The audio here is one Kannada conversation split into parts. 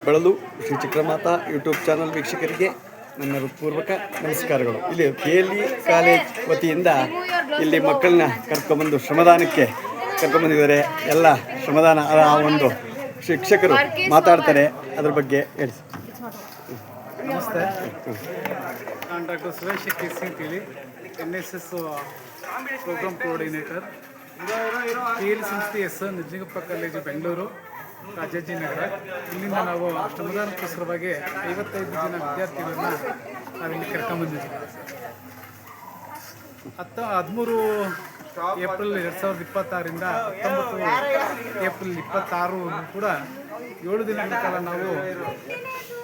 ಬೆಳಲು ಶ್ರೀ ಚಕ್ರಮಾತಾ ಯೂಟ್ಯೂಬ್ ಚಾನಲ್ ವೀಕ್ಷಕರಿಗೆ ನನ್ನ ಹೃತ್ಪೂರ್ವಕ ನಮಸ್ಕಾರಗಳು. ಇಲ್ಲಿ KLE ಕಾಲೇಜ್ ವತಿಯಿಂದ ಇಲ್ಲಿ ಮಕ್ಕಳನ್ನ ಕರ್ಕೊಂಬಂದು ಶ್ರಮದಾನಕ್ಕೆ ಕರ್ಕೊಂಬಂದಿದ್ದಾರೆ. ಎಲ್ಲ ಶ್ರಮದಾನ ಆ ಒಂದು ಶಿಕ್ಷಕರು ಮಾತಾಡ್ತಾರೆ, ಅದ್ರ ಬಗ್ಗೆ ಹೇಳಿ. ನಮಸ್ತೆ, ನಾನು ಡಾಕ್ಟರ್ ಸುರೇಶ್ KC ಅಂತೇಳಿ NSS ಪ್ರೋಗ್ರಾಮ್ ಕೋಆರ್ಡಿನೇಟರ್, KLE ಸಂಸ್ಥೆ SN ನಿಜಲಿಂಗಪ್ಪ ಕಾಲೇಜು ಬೆಂಗಳೂರು, ರಾಜಾಜಿನಗರ. ಇಲ್ಲಿಂದ ನಾವು ಶ್ರಮದಾನಕ್ಕೋಸ್ಕರವಾಗಿ 55 ಜನ ವಿದ್ಯಾರ್ಥಿಗಳನ್ನ ನಾವಿಲ್ಲಿ ಕರ್ಕೊಂಡ್ಬಂದಿದ್ದೀವಿ. 13 ಏಪ್ರಿಲ್ 2026ರಿಂದ 19 ಏಪ್ರಿಲ್ 26 ಕೂಡ 7 ದಿನಗಳ ಕಾಲ ನಾವು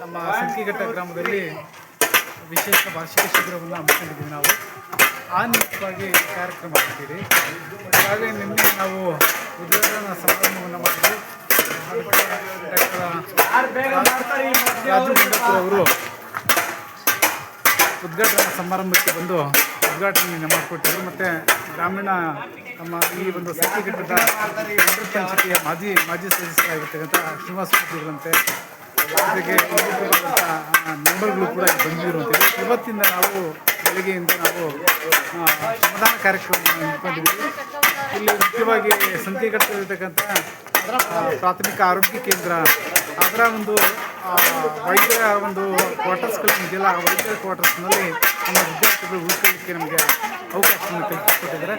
ನಮ್ಮ ಸಂಕಿಘಟ್ಟ ಗ್ರಾಮದಲ್ಲಿ ವಿಶೇಷ ವಾರ್ಷಿಕ ಶಿಬಿರವನ್ನು ಹಮ್ಮಿಕೊಂಡಿದ್ದೀವಿ. ನಾವು ಆ ನಿಮಿತ್ತವಾಗಿ ಕಾರ್ಯಕ್ರಮ ಮಾಡಿದ್ದೀವಿ. ಹಾಗೆ ನಿನ್ನೆ ನಾವು ಉದ್ಘಾಟನಾ ಸಮಾರಂಭವನ್ನು ಮಾಡಿದ್ವಿ. ರಾಜು ಅವರು ಉದ್ಘಾಟನಾ ಸಮಾರಂಭಕ್ಕೆ ಬಂದು ಉದ್ಘಾಟನೆಯನ್ನು ಮಾಡಿಕೊಟ್ಟಿದ್ರು. ಮತ್ತು ಗ್ರಾಮೀಣ ನಮ್ಮ ಈ ಒಂದು ಸಂಕಿಘಟ್ಟದ ನಗರ ಪಂಚಾಯತಿಯ ಮಾಜಿ ಸದಸ್ಯರಾಗಿರ್ತಕ್ಕಂಥ ಶ್ರೀನಿವಾಸ ಅವರಂತೆ ಜೊತೆಗೆ ಮೆಂಬರ್ಗಳು ಕೂಡ ಬಂದಿರುವಂಥದ್ದು. ಇವತ್ತಿಂದ ನಾವು ಬೆಳಗ್ಗೆಯಿಂದ ನಾವು ಶ್ರಮದಾನ ಕಾರ್ಯಕ್ರಮವನ್ನು ಹಮ್ಮಿಕೊಂಡಿದ್ದೀವಿ. ಇಲ್ಲಿ ಮುಖ್ಯವಾಗಿ ಸಂಕಿಘಟ್ಟದಲ್ಲಿರ್ತಕ್ಕಂಥ ಪ್ರಾಥಮಿಕ ಆರೋಗ್ಯ ಕೇಂದ್ರ, ಅದರ ಒಂದು ವೈದ್ಯರ ಒಂದು ಕ್ವಾರ್ಟರ್ಸ್ಗಳಿದೆಯಲ್ಲ, ಆ ವೈದ್ಯರ ಕ್ವಾರ್ಟರ್ಸ್ನಲ್ಲಿ ನಮ್ಮ ವಿದ್ಯಾರ್ಥಿಗಳು ಉಳ್ಕೊಳ್ಳಿಕ್ಕೆ ನಮಗೆ ಅವಕಾಶವನ್ನು ಕಲ್ಪಿಸಿಕೊಟ್ಟಿದ್ದಾರೆ.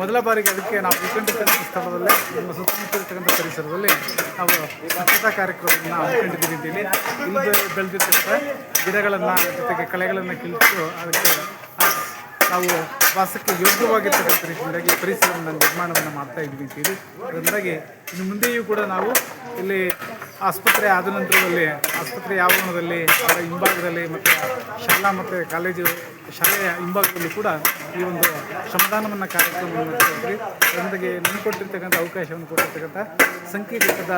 ಮೊದಲ ಬಾರಿಗೆ ಅದಕ್ಕೆ ನಾವು ಉಳ್ಕೊಂಡಿರ್ತಕ್ಕಂಥ ಸ್ಥಳದಲ್ಲೇ ನಮ್ಮ ಸುತ್ತಮುತ್ತಲಿರ್ತಕ್ಕಂಥ ಪರಿಸರದಲ್ಲಿ ನಾವು ಸ್ವಚ್ಛತಾ ಕಾರ್ಯಕ್ರಮವನ್ನು ಹಮ್ಮಿಕೊಂಡಿದ್ದೀವಿ ಅಂತೇಳಿ. ಇಲ್ಲಿ ಬೆಳೆದಿರ್ತಕ್ಕಂಥ ಗಿಡಗಳನ್ನು ಜೊತೆಗೆ ಕಳೆಗಳನ್ನು ಕೀಳಿಸು ಅದಕ್ಕೆ ನಾವು ವಾಸಕ್ಕೆ ಯೋಗ್ಯವಾಗಿರ್ತಕ್ಕಂಥ ರೀತಿಯಿಂದಾಗಿ ಪರಿಸರವನ್ನು ನಿರ್ಮಾಣವನ್ನು ಮಾಡ್ತಾ ಇದ್ವಿ ಅಂತೇಳಿ. ಅದರಿಂದಾಗಿ ಇನ್ನು ಮುಂದೆಯೂ ಕೂಡ ನಾವು ಇಲ್ಲಿ ಆಸ್ಪತ್ರೆ ಆದ ನಂತರದಲ್ಲಿ ಆಸ್ಪತ್ರೆ ಆವರಣದಲ್ಲಿ, ಅದರ ಹಿಂಭಾಗದಲ್ಲಿ ಮತ್ತು ಶಾಲಾ ಮತ್ತು ಕಾಲೇಜು ಶಾಲೆಯ ಹಿಂಭಾಗದಲ್ಲಿ ಕೂಡ ಈ ಒಂದು ಶ್ರಮದಾನವನ್ನು ಕಾರ್ಯಕ್ರಮವನ್ನು ಮಾಡ್ತಾಯಿದ್ವಿ. ಅದರಿಂದಾಗಿ ನಮಗೆ ಕೊಟ್ಟಿರ್ತಕ್ಕಂಥ ಅವಕಾಶವನ್ನು ಕೊಟ್ಟಿರ್ತಕ್ಕಂಥ ಸಂಕಿಘಟ್ಟದ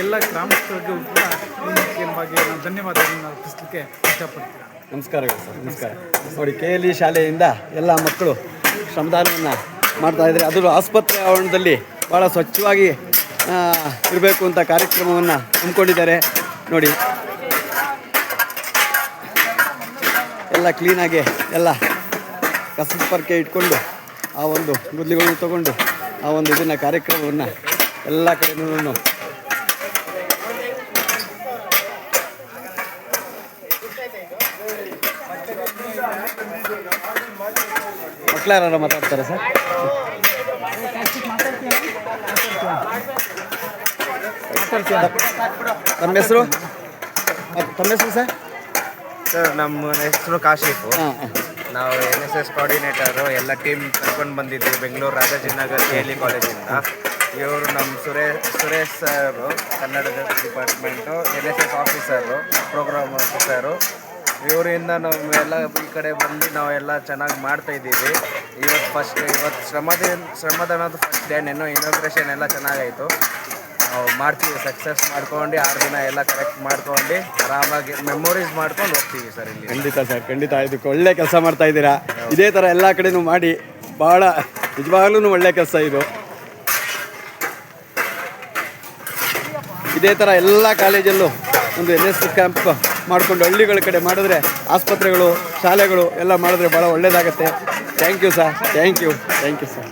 ಎಲ್ಲ ಗ್ರಾಮಸ್ಥರಿಗೂ ಕೂಡ ಈ ಮುಖ್ಯವಾಗಿ ನಾನು ಧನ್ಯವಾದಗಳನ್ನು ಅರ್ಪಿಸಲಿಕ್ಕೆ ಇಷ್ಟಪಡ್ತೀನಿ. ನಮಸ್ಕಾರಗಳು ಸರ್. ನಮಸ್ಕಾರ. ನೋಡಿ, KLE ಶಾಲೆಯಿಂದ ಎಲ್ಲ ಮಕ್ಕಳು ಶ್ರಮದಾನವನ್ನು ಮಾಡ್ತಾಯಿದ್ದಾರೆ. ಅದು ಆಸ್ಪತ್ರೆ ಆವರಣದಲ್ಲಿ ಭಾಳ ಸ್ವಚ್ಛವಾಗಿ ಇರಬೇಕು ಅಂತ ಕಾರ್ಯಕ್ರಮವನ್ನು ಹಮ್ಮಿಕೊಂಡಿದ್ದಾರೆ. ನೋಡಿ, ಎಲ್ಲ ಕ್ಲೀನಾಗಿ ಎಲ್ಲ ಕಸದ ಪರ್ಕೆ ಇಟ್ಕೊಂಡು ಆ ಒಂದು ಗುದ್ಲಿಗಳನ್ನು ತಗೊಂಡು ಆ ಒಂದು ಇದನ್ನು ಕಾರ್ಯಕ್ರಮವನ್ನು ಎಲ್ಲ ಕಡೆಯೂ ಮಕ್ಕಳಾರ ಮಾತಾಡ್ತಾರೆ ಸರ್. ನಮ್ಮ ಹೆಸರು ಸರ್? ಸರ್, ನಮ್ಮ ಹೆಸರು ಕಾಶಿಫು. ನಾವು NSS ಕೋಆರ್ಡಿನೇಟರು. ಎಲ್ಲ ಟೀಮ್ ಕರ್ಕೊಂಡು ಬಂದಿದ್ವಿ ಬೆಂಗಳೂರು ರಾಜಾಜಿನಗರ್ KLE ಕಾಲೇಜಿಂದ. ಇವರು ನಮ್ಮ ಸುರೇಶ್ ಸರು, ಕನ್ನಡದ department, NSS officer, program officer. ಇವರಿಂದ ನಾವೆಲ್ಲ ಈ ಕಡೆ ಬಂದು ನಾವೆಲ್ಲ ಚೆನ್ನಾಗಿ ಮಾಡ್ತಾಯಿದ್ದೀವಿ. ಇವತ್ತು ಶ್ರಮದಾನದ ಫಸ್ಟ್ ಡೇ, ಇನಾಗ್ರೇಷನ್ ಎಲ್ಲ ಚೆನ್ನಾಗಾಯಿತು. ನಾವು ಮಾಡ್ತೀವಿ, ಸಕ್ಸಸ್ ಮಾಡ್ಕೊಂಡು 6 ದಿನ ಎಲ್ಲ ಕರೆಕ್ಟ್ ಮಾಡ್ಕೊಂಡು ಆರಾಮಾಗಿ ಮೆಮೊರೀಸ್ ಮಾಡ್ಕೊಂಡು ಹೋಗ್ತೀವಿ ಸರ್. ಇಲ್ಲಿ ಖಂಡಿತ ಸರ್, ಖಂಡಿತ. ಇದಕ್ಕೆ ಒಳ್ಳೆ ಕೆಲಸ ಮಾಡ್ತಾಯಿದ್ದೀರಾ. ಇದೇ ಥರ ಎಲ್ಲ ಕಡೆನೂ ಮಾಡಿ, ಭಾಳ ನಿಜವಾಗ್ಲೂ ಒಳ್ಳೆ ಕೆಲಸ ಇದು. ಇದೇ ಥರ ಎಲ್ಲ ಕಾಲೇಜಲ್ಲೂ ಒಂದು NSS ಕ್ಯಾಂಪ್ ಮಾಡಿಕೊಂಡು ಹಳ್ಳಿಗಳ ಕಡೆ ಮಾಡಿದ್ರೆ, ಆಸ್ಪತ್ರೆಗಳು, ಶಾಲೆಗಳು ಎಲ್ಲ ಮಾಡಿದ್ರೆ ಭಾಳ ಒಳ್ಳೆಯದಾಗತ್ತೆ. Thank you sir. Thank you sir.